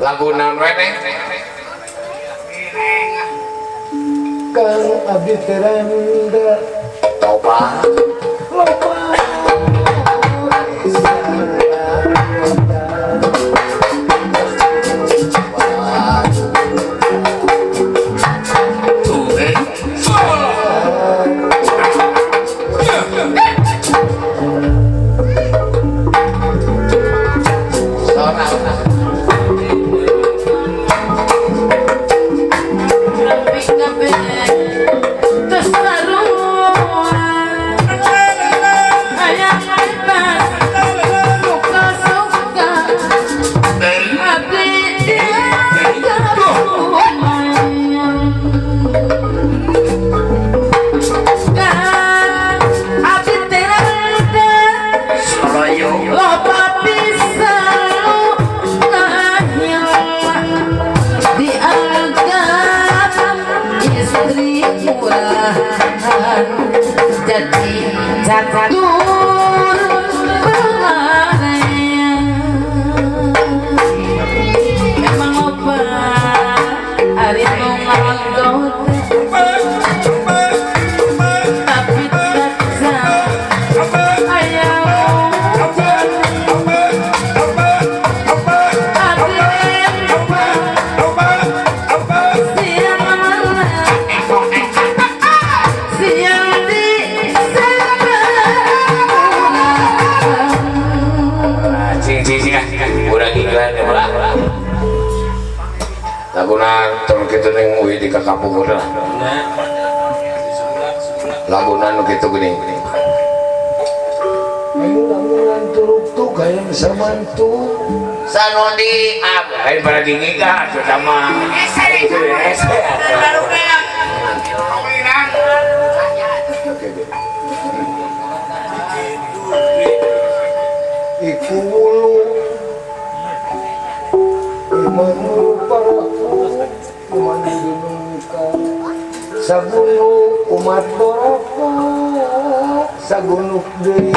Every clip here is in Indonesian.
lagu naon we Neng? Kang abdi teranda Toba loba laguna turun kitu Neng uwi di kakapung lah laguna nu kitu geuning ayo lamungan turuk-tuk hayang samantu sanodi lain pada gingiga sama iku wulu imanu paraku kumandunungkan sagunu umat doroko sagunuk deui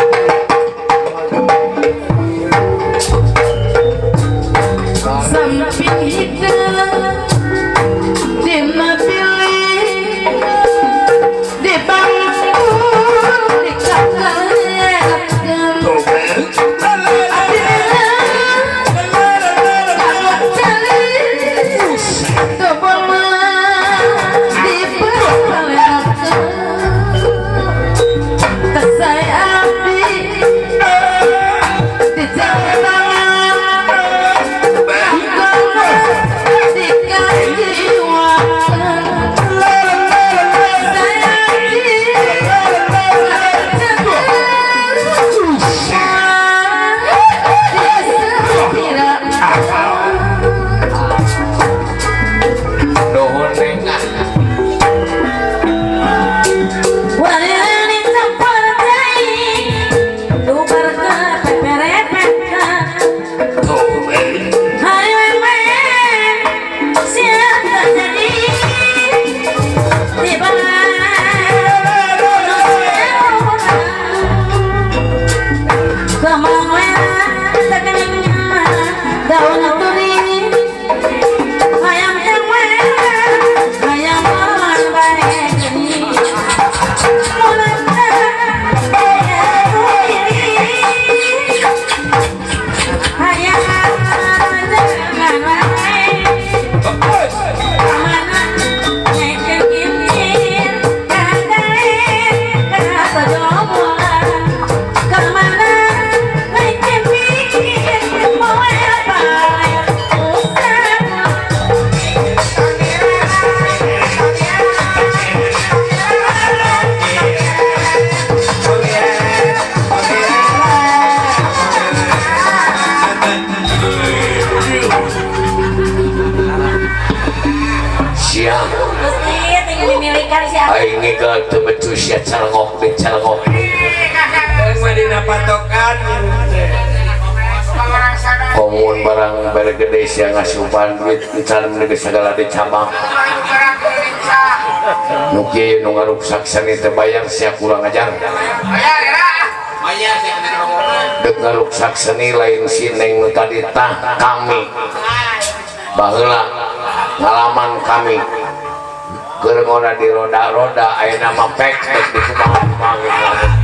samping hidup dina pilih di bangku di kakak aing geus teu becus ya calengok di calengok mah dina patokan komun barang bare gede sia ngasupan duit dicanem geus sagala dicabang nu kieu nu ngaruksak sani teu bayang sia kurang ajar dek ngaruksak seni lain si Neng nu tadi tah kami baheula ngalaman kami gerengona di roda-roda aya nama pek di kumaha